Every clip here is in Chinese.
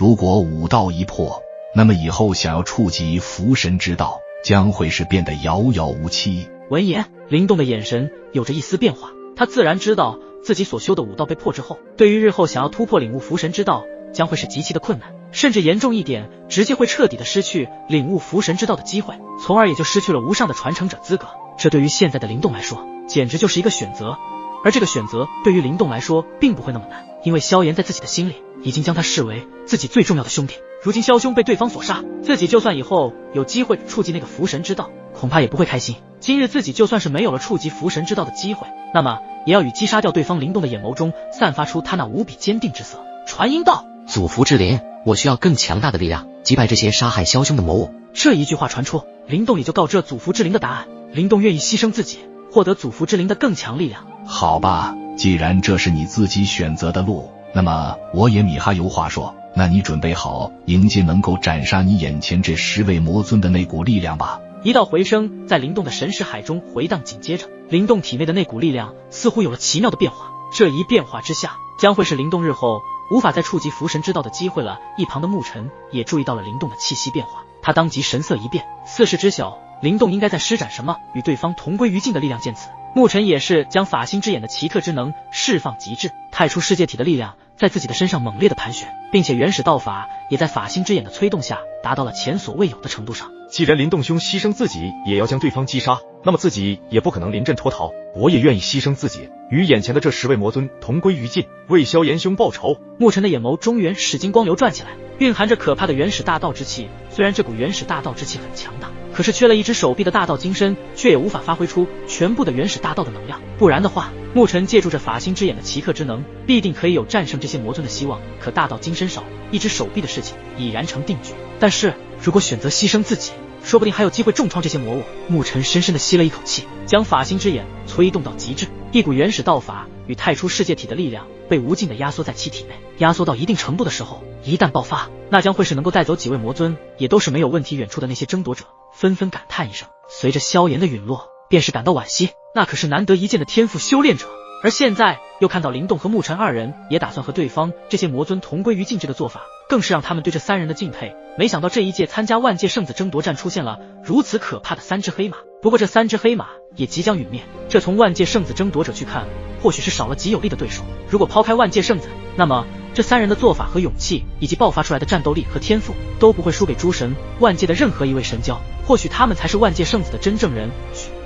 如果武道一破，那么以后想要触及符神之道，将会是变得遥遥无期。闻言，灵动的眼神有着一丝变化，他自然知道自己所修的武道被破之后，对于日后想要突破领悟符神之道将会是极其的困难，甚至严重一点，直接会彻底的失去领悟符神之道的机会，从而也就失去了无上的传承者资格。这对于现在的灵动来说，简直就是一个选择。而这个选择对于灵动来说并不会那么难，因为萧炎在自己的心里已经将他视为自己最重要的兄弟。如今萧兄被对方所杀，自己就算以后有机会触及那个符神之道，恐怕也不会开心。今日自己就算是没有了触及符神之道的机会，那么也要与击杀掉对方。灵动的眼眸中散发出他那无比坚定之色，传音道：祖符之灵，我需要更强大的力量击败这些杀害萧兄的魔物。这一句话传出，灵动也就告知了祖符之灵的答案。灵动愿意牺牲自己，获得祖符之灵的更强力量。好吧，既然这是你自己选择的路，那么我也米哈游话说，那你准备好迎接能够斩杀你眼前这10位魔尊的那股力量吧。一道回声在灵动的神识海中回荡，紧接着灵动体内的那股力量似乎有了奇妙的变化，这一变化之下，将会是灵动日后无法再触及符神之道的机会了。一旁的牧尘也注意到了灵动的气息变化，他当即神色一变，似是知晓灵动应该在施展什么与对方同归于尽的力量。见此，牧尘也是将法心之眼的奇特之能释放极致，太初世界体的力量在自己的身上猛烈的盘旋，并且原始道法也在法心之眼的催动下达到了前所未有的程度上。既然林动兄牺牲自己也要将对方击杀，那么自己也不可能临阵脱逃，我也愿意牺牲自己，与眼前的这10位魔尊同归于尽，为萧炎兄报仇。牧尘的眼眸中原始金光流转起来，蕴含着可怕的原始大道之气。虽然这股原始大道之气很强大，可是缺了一只手臂的大道金身，却也无法发挥出全部的原始大道的能量。不然的话，牧尘借助着法心之眼的奇特之能，必定可以有战胜这些魔尊的希望。可大道金身少，一只手臂的事情已然成定局。但是如果选择牺牲自己，说不定还有机会重创这些魔物。牧尘深深地吸了一口气，将法心之眼催动到极致，一股原始道法与太初世界体的力量被无尽地压缩在其体内。压缩到一定程度的时候，一旦爆发，那将会是能够带走几位魔尊，也都是没有问题。远处的那些争夺者纷纷感叹一声，随着萧炎的陨落，便是感到惋惜，那可是难得一见的天赋修炼者。而现在又看到灵动和牧尘二人也打算和对方这些魔尊同归于尽，这个做法更是让他们对这3人的敬佩。没想到这一届参加万界圣子争夺战出现了如此可怕的3只黑马，不过这3只黑马也即将陨灭，这从万界圣子争夺者去看，或许是少了极有力的对手。如果抛开万界圣子，那么这3人的做法和勇气以及爆发出来的战斗力和天赋都不会输给诸神万界的任何一位神交，或许他们才是万界圣子的真正人。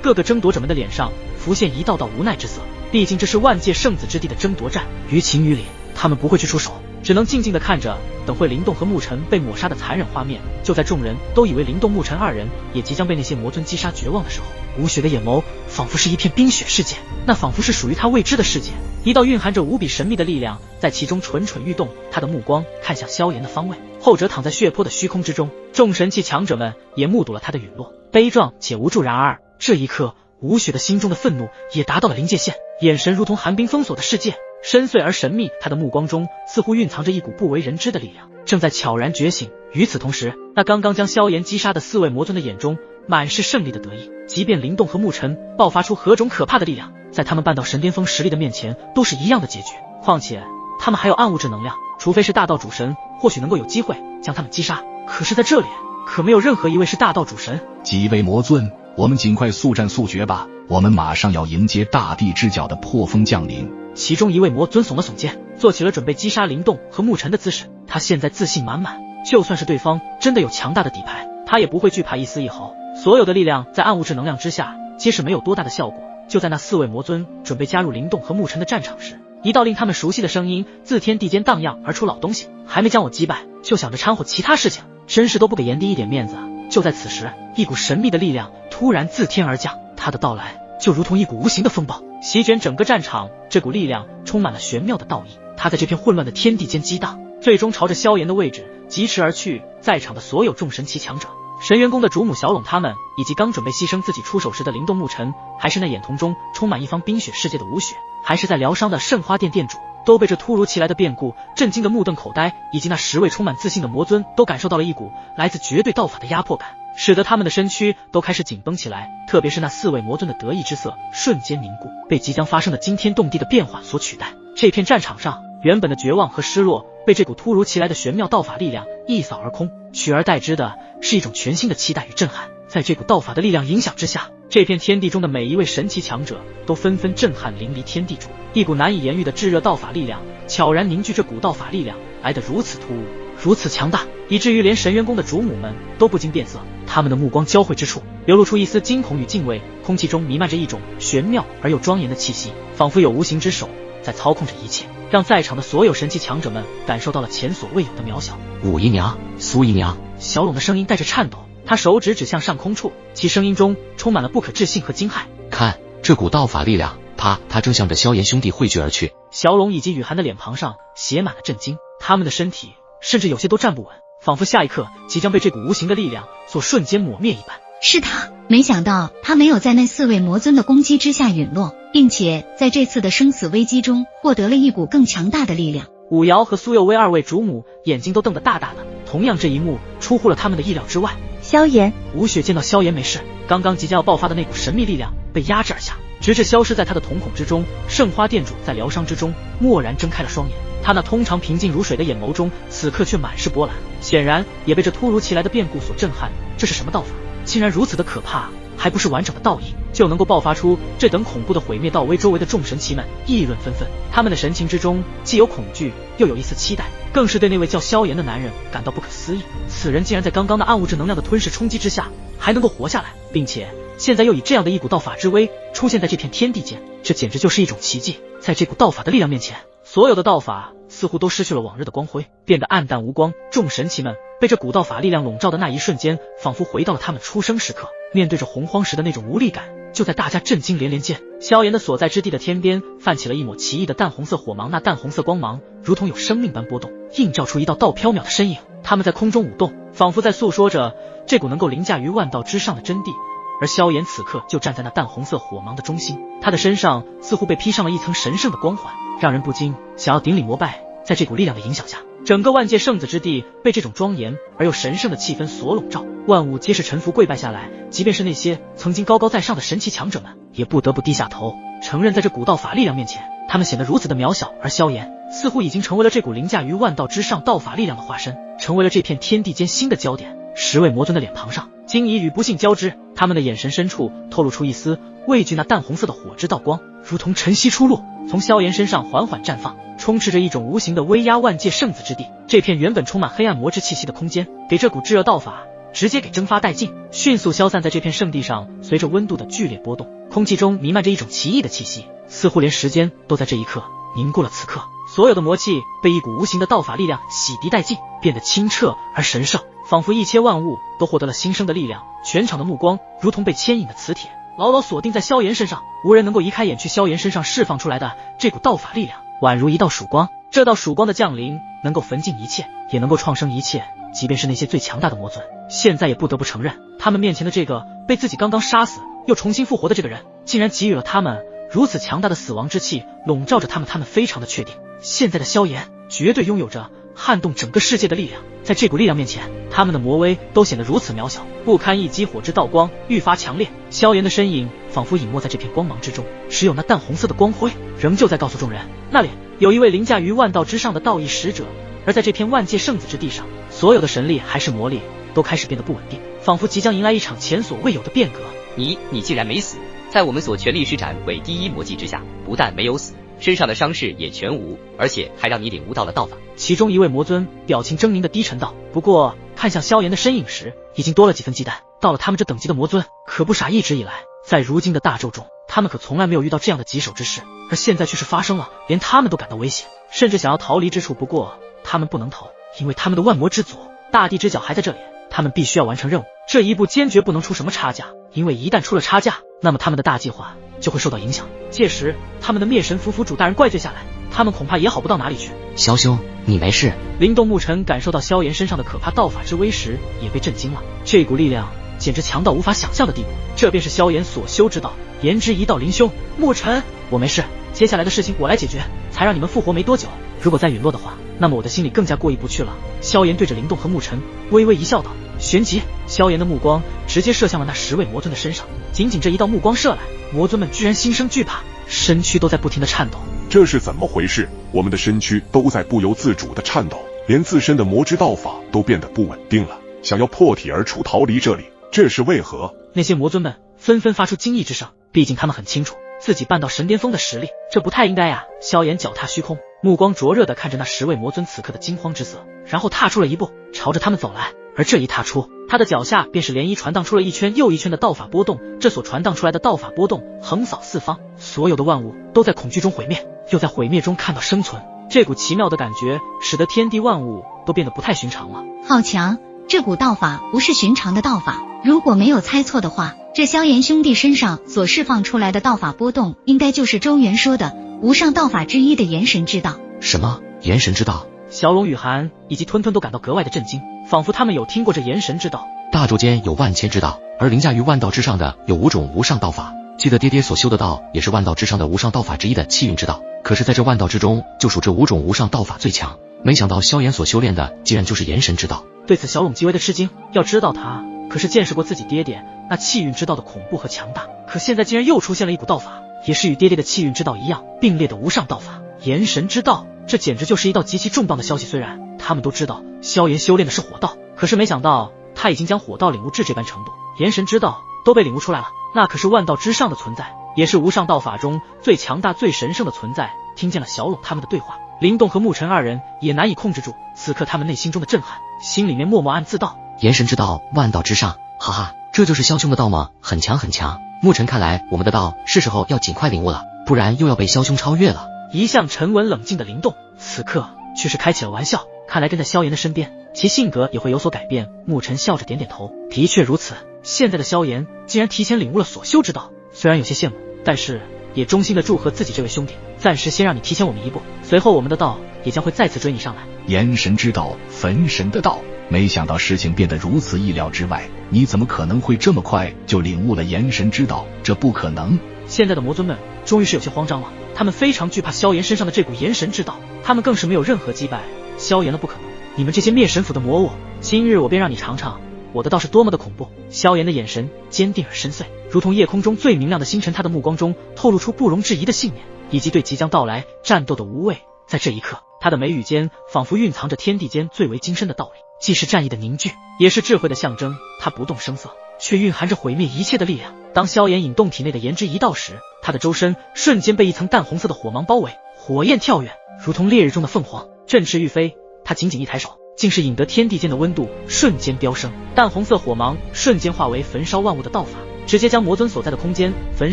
各个争夺者们的脸上浮现一道道无奈之色，毕竟这是万界圣子之地的争夺战，于情于理他们不会去出手，只能静静地看着，等会灵动和牧尘被抹杀的残忍画面。就在众人都以为灵动牧尘2人也即将被那些魔尊击杀绝望的时候，吴雪的眼眸仿佛是一片冰雪世界，那仿佛是属于他未知的世界，一道蕴含着无比神秘的力量在其中蠢蠢欲动。他的目光看向萧炎的方位，后者躺在血泊的虚空之中，众神器强者们也目睹了他的陨落，悲壮且无助。然而这一刻，吴雪的心中的愤怒也达到了临界线，眼神如同寒冰封锁的世界，深邃而神秘。他的目光中似乎蕴藏着一股不为人知的力量，正在悄然觉醒。与此同时，那刚刚将萧炎击杀的4位魔尊的眼中满是胜利的得意。即便灵动和牧尘爆发出何种可怕的力量，在他们半道神巅峰实力的面前都是一样的结局。况且他们还有暗物质能量，除非是大道主神，或许能够有机会将他们击杀。可是在这里可没有任何一位是大道主神。几位魔尊，我们尽快速战速决吧，我们马上要迎接大地之角的破风降临。其中一位魔尊耸了耸肩，做起了准备击杀灵动和牧尘的姿势。他现在自信满满，就算是对方真的有强大的底牌，他也不会惧怕一丝一毫。所有的力量在暗物质能量之下皆是没有多大的效果。就在那4位魔尊准备加入灵动和牧尘的战场时，一道令他们熟悉的声音自天地间荡漾而出：老东西，还没将我击败就想着掺和其他事情，真是都不给炎帝一点面子。就在此时，一股神秘的力量突然自天而降，他的到来就如同一股无形的风暴，席卷整个战场。这股力量充满了玄妙的道义，它在这片混乱的天地间激荡，最终朝着萧炎的位置疾驰而去。在场的所有众神奇强者，神元宫的主母小拢他们，以及刚准备牺牲自己出手时的灵动牧尘，还是那眼瞳中充满一方冰雪世界的吴雪，还是在疗伤的圣花殿殿主，都被这突如其来的变故震惊得目瞪口呆。以及那10位充满自信的魔尊都感受到了一股来自绝对道法的压迫感，使得他们的身躯都开始紧绷起来。特别是那4位魔尊的得意之色瞬间凝固，被即将发生的惊天动地的变化所取代。这片战场上原本的绝望和失落被这股突如其来的玄妙道法力量一扫而空，取而代之的是一种全新的期待与震撼。在这股道法的力量影响之下，这片天地中的每一位神奇强者都纷纷震撼淋漓天地中，一股难以言喻的炙热道法力量悄然凝聚。这股道法力量来得如此突兀，如此强大，以至于连神元宫的主母们都不禁变色，他们的目光交汇之处流露出一丝惊恐与敬畏，空气中弥漫着一种玄妙而又庄严的气息，仿佛有无形之手在操控着一切，让在场的所有神奇强者们感受到了前所未有的渺小。武姨娘，苏姨娘，小拢的声音带着颤抖，他手指指向上空处，其声音中充满了不可置信和惊骇。看，这股道法力量，他正向着萧炎兄弟汇聚而去。小拢以及雨涵的脸庞上写满了震惊，他们的身体甚至有些都站不稳，仿佛下一刻即将被这股无形的力量所瞬间抹灭一般。是他，没想到他没有在那4位魔尊的攻击之下陨落，并且在这次的生死危机中获得了一股更强大的力量。武瑶和苏幼薇2位主母眼睛都瞪得大大的，同样这一幕出乎了他们的意料之外。萧炎，吴雪见到萧炎没事，刚刚即将要爆发的那股神秘力量被压制而下，直至消失在他的瞳孔之中。圣花店主在疗伤之中蓦然睁开了双眼，他那通常平静如水的眼眸中此刻却满是波澜，显然也被这突如其来的变故所震撼。这是什么道法？竟然如此的可怕，还不是完整的道义就能够爆发出这等恐怖的毁灭道威。周围的众神奇们议论纷纷，他们的神情之中既有恐惧，又有一丝期待，更是对那位叫萧炎的男人感到不可思议。此人竟然在刚刚的暗物质能量的吞噬冲击之下还能够活下来，并且现在又以这样的一股道法之威出现在这片天地间，这简直就是一种奇迹。在这股道法的力量面前，所有的道法似乎都失去了往日的光辉，变得暗淡无光。众神奇们被这股道法力量笼罩的那一瞬间，仿佛回到了他们出生时刻，面对着洪荒时的那种无力感。就在大家震惊连连间，萧炎的所在之地的天边泛起了一抹奇异的淡红色火芒，那淡红色光芒如同有生命般波动，映照出一道道飘渺的身影。他们在空中舞动，仿佛在诉说着这股能够凌驾于万道之上的真谛。而萧炎此刻就站在那淡红色火芒的中心，他的身上似乎被披上了一层神圣的光环，让人不禁想要顶礼膜拜。在这股力量的影响下，整个万界圣子之地被这种庄严而又神圣的气氛所笼罩，万物皆是臣服跪拜下来，即便是那些曾经高高在上的神奇强者们也不得不低下头，承认在这股道法力量面前，他们显得如此的渺小。而萧炎似乎已经成为了这股凌驾于万道之上道法力量的化身，成为了这片天地间新的焦点。10位魔尊的脸庞上惊疑与不幸交织，他们的眼神深处透露出一丝畏惧。那淡红色的火之道光如同晨曦初落，从萧炎身上缓缓绽放，充斥着一种无形的威压万界圣子之地。这片原本充满黑暗魔之气息的空间，给这股炙热道法直接给蒸发殆尽，迅速消散在这片圣地上。随着温度的剧烈波动，空气中弥漫着一种奇异的气息，似乎连时间都在这一刻凝固了。此刻所有的魔气被一股无形的道法力量洗涤殆尽，变得清澈而神圣，仿佛一切万物都获得了新生的力量。全场的目光如同被牵引的磁铁，牢牢锁定在萧炎身上，无人能够移开眼去。萧炎身上释放出来的这股道法力量宛如一道曙光，这道曙光的降临能够焚尽一切，也能够创生一切，即便是那些最强大的魔尊，现在也不得不承认，他们面前的这个被自己刚刚杀死又重新复活的这个人，竟然给予了他们如此强大的死亡之气，笼罩着他们。他们非常的确定，现在的萧炎绝对拥有着撼动整个世界的力量。在这股力量面前，他们的魔威都显得如此渺小，不堪一击。火之道光愈发强烈，萧炎的身影仿佛隐没在这片光芒之中，只有那淡红色的光辉仍旧在告诉众人，那里有一位凌驾于万道之上的道义使者。而在这片万界圣子之地上，所有的神力还是魔力都开始变得不稳定，仿佛即将迎来一场前所未有的变革。你竟然没死，在我们所全力施展为第一魔技之下，不但没有死，身上的伤势也全无，而且还让你领悟到了道法。其中一位魔尊表情狰狞的低沉道，不过看向萧炎的身影时，已经多了几分忌惮。到了他们这等级的魔尊可不傻，一直以来在如今的大周中，他们可从来没有遇到这样的棘手之事，而现在却是发生了，连他们都感到危险，甚至想要逃离之处。不过他们不能逃，因为他们的万魔之祖大地之角还在这里，他们必须要完成任务，这一步坚决不能出什么差价，因为一旦出了差价，那么他们的大计划就会受到影响，届时他们的灭神府主大人怪罪下来，他们恐怕也好不到哪里去。萧兄，你没事？灵动牧尘感受到萧炎身上的可怕道法之威时，也被震惊了。这股力量简直强到无法想象的地步，这便是萧炎所修之道，言之一道。林兄，牧尘，我没事，接下来的事情我来解决。才让你们复活没多久，如果再陨落的话，那么我的心里更加过意不去了。萧炎对着灵动和牧尘微微一笑道。旋即，萧炎的目光直接射向了那10位魔尊的身上，仅仅这一道目光射来，魔尊们居然心生惧怕，身躯都在不停的颤抖。这是怎么回事？我们的身躯都在不由自主的颤抖，连自身的魔之道法都变得不稳定了，想要破体而出逃离这里，这是为何？那些魔尊们纷纷发出惊异之声，毕竟他们很清楚自己办到神巅峰的实力，这不太应该呀。萧炎脚踏虚空，目光灼热地看着那10位魔尊此刻的惊慌之色，然后踏出了一步，朝着他们走来。而这一踏出，他的脚下便是涟漪传荡出了一圈又一圈的道法波动，这所传荡出来的道法波动横扫四方，所有的万物都在恐惧中毁灭，又在毁灭中看到生存。这股奇妙的感觉使得天地万物都变得不太寻常了。好强，这股道法不是寻常的道法，如果没有猜错的话，这萧炎兄弟身上所释放出来的道法波动，应该就是周元说的无上道法之一的元神之道。什么元神之道？小龙、雨涵以及吞吞都感到格外的震惊，仿佛他们有听过这元神之道。大柱间有万千之道，而凌驾于万道之上的有5种无上道法。记得爹爹所修的道也是万道之上的无上道法之一的气运之道，可是在这万道之中，就属这5种无上道法最强。没想到萧炎所修炼的竟然就是元神之道。对此小龙极为的吃惊，要知道他可是见识过自己爹爹那气运之道的恐怖和强大，可现在竟然又出现了一股道法，也是与爹爹的气运之道一样并列的无上道法元神之道。这简直就是一道极其重磅的消息。虽然他们都知道萧炎修炼的是火道，可是没想到他已经将火道领悟至这般程度，元神之道都被领悟出来了，那可是万道之上的存在，也是无上道法中最强大最神圣的存在。听见了小龙他们的对话，林动和沐尘2人也难以控制住此刻他们内心中的震撼，心里面默默暗自道：元神之道万道之上，哈哈，这就是萧兄的道吗？很强很强。沐尘，看来我们的道是时候要尽快领悟了，不然又要被萧兄超越了。一向沉稳冷静的林动此刻却是开起了玩笑，看来跟在萧炎的身边，其性格也会有所改变。沐尘笑着点点头，的确如此，现在的萧炎竟然提前领悟了所修之道，虽然有些羡慕，但是也衷心的祝贺自己这位兄弟，暂时先让你提前我们一步，随后我们的道也将会再次追你上来。元神之道，焚神的道，没想到事情变得如此意料之外，你怎么可能会这么快就领悟了元神之道？这不可能。现在的魔尊们终于是有些慌张了，他们非常惧怕萧炎身上的这股元神之道，他们更是没有任何击败萧炎的不可能。你们这些灭神府的魔物，今日我便让你尝尝我的道是多么的恐怖。萧炎的眼神坚定而深邃，如同夜空中最明亮的星辰，他的目光中透露出不容置疑的信念，以及对即将到来战斗的无畏。在这一刻，他的眉宇间仿佛蕴藏着天地间最为精深的道理，既是战意的凝聚，也是智慧的象征。他不动声色，却蕴含着毁灭一切的力量。当萧炎引动体内的炎之一道时，他的周身瞬间被一层淡红色的火芒包围，火焰跳跃，如同烈日中的凤凰，振翅欲飞。他仅仅一抬手，竟是引得天地间的温度瞬间飙升，淡红色火芒瞬间化为焚烧万物的道法，直接将魔尊所在的空间焚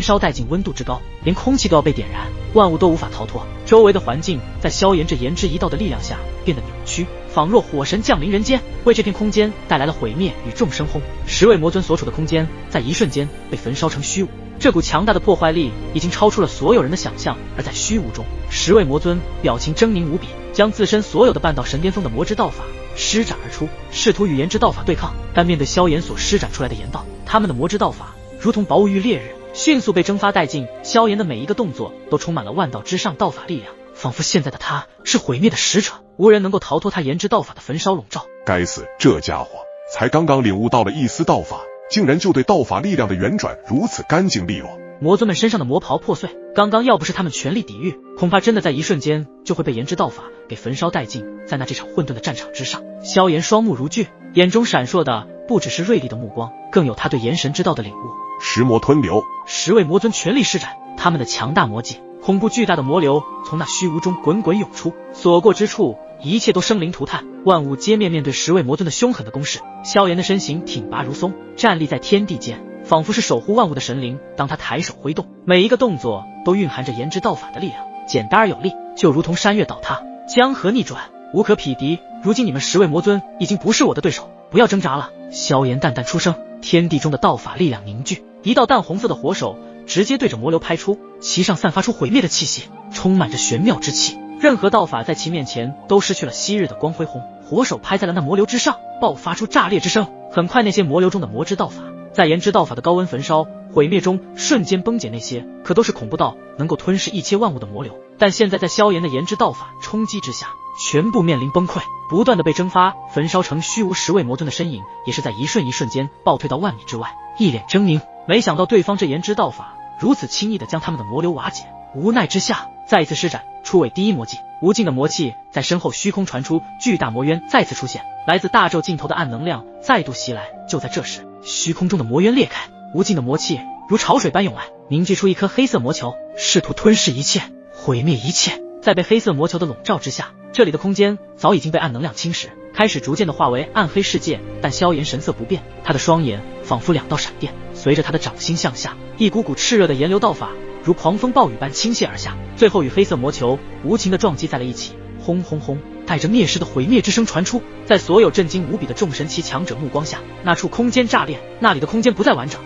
烧殆尽。温度之高，连空气都要被点燃，万物都无法逃脱。周围的环境在萧炎这炎之一道的力量下变得扭曲，仿若火神降临人间，为这片空间带来了毁灭与众生轰。10位魔尊所处的空间在一瞬间被焚烧成虚无，这股强大的破坏力已经超出了所有人的想象。而在虚无中，10位魔尊表情狰狞无比，将自身所有的半道神巅峰的魔之道法施展而出，试图与炎之道法对抗。但面对萧炎所施展出来的炎道，他们的魔之道法如同薄雾遇烈日，迅速被蒸发殆尽。萧炎的每一个动作都充满了万道之上道法力量，仿佛现在的他是毁灭的使者，无人能够逃脱他炎之道法的焚烧笼罩。该死，这家伙才刚刚领悟到了一丝道法，竟然就对道法力量的旋转如此干净利落。魔尊们身上的魔袍破碎，刚刚要不是他们全力抵御，恐怕真的在一瞬间就会被炎之道法给焚烧殆尽。在那这场混沌的战场之上，萧炎双目如炬，眼中闪烁的不只是锐利的目光，更有他对炎神之道的领悟。石魔吞流，10位魔尊全力施展他们的强大魔技，恐怖巨大的魔流从那虚无中滚滚涌出，所过之处一切都生灵涂炭，万物皆面对10位魔尊的凶狠的攻势。萧炎的身形挺拔如松，站立在天地间，仿佛是守护万物的神灵。当他抬手挥动，每一个动作都蕴含着炎之道法的力量，简单而有力，就如同山岳倒塌，江河逆转，无可匹敌。如今你们10位魔尊已经不是我的对手，不要挣扎了。萧炎淡淡出声，天地中的道法力量凝聚，一道淡红色的火手直接对着魔流拍出，其上散发出毁灭的气息，充满着玄妙之气。任何道法在其面前都失去了昔日的光辉红。火手拍在了那魔流之上，爆发出炸裂之声。很快那些魔流中的魔之道法在炎之道法的高温焚烧毁灭中瞬间崩解，那些可都是恐怖到能够吞噬一切万物的魔流。但现在在萧炎的炎之道法冲击之下，全部面临崩溃，不断的被蒸发焚烧成虚无。10位魔尊的身影也是在一瞬间暴退到万米之外，一脸狰狞。没想到对方这炎之道法如此轻易的将他们的魔流瓦解，无奈之下再一次施展初尾第一魔技，无尽的魔气在身后虚空传出，巨大魔渊再次出现，来自大咒尽头的暗能量再度袭来。就在这时，虚空中的魔渊裂开，无尽的魔气如潮水般涌来，凝聚出一颗黑色魔球，试图吞噬一切，毁灭一切。在被黑色魔球的笼罩之下，这里的空间早已经被暗能量侵蚀，开始逐渐的化为暗黑世界。但萧炎神色不变，他的双眼仿佛两道闪电，随着他的掌心向下，一股股炽热的炎流道法如狂风暴雨般倾泻而下，最后与黑色魔球无情的撞击在了一起。轰轰轰，带着灭世的毁灭之声传出，在所有震惊无比的众神奇强者目光下，那处空间炸裂，那里的空间不再完整，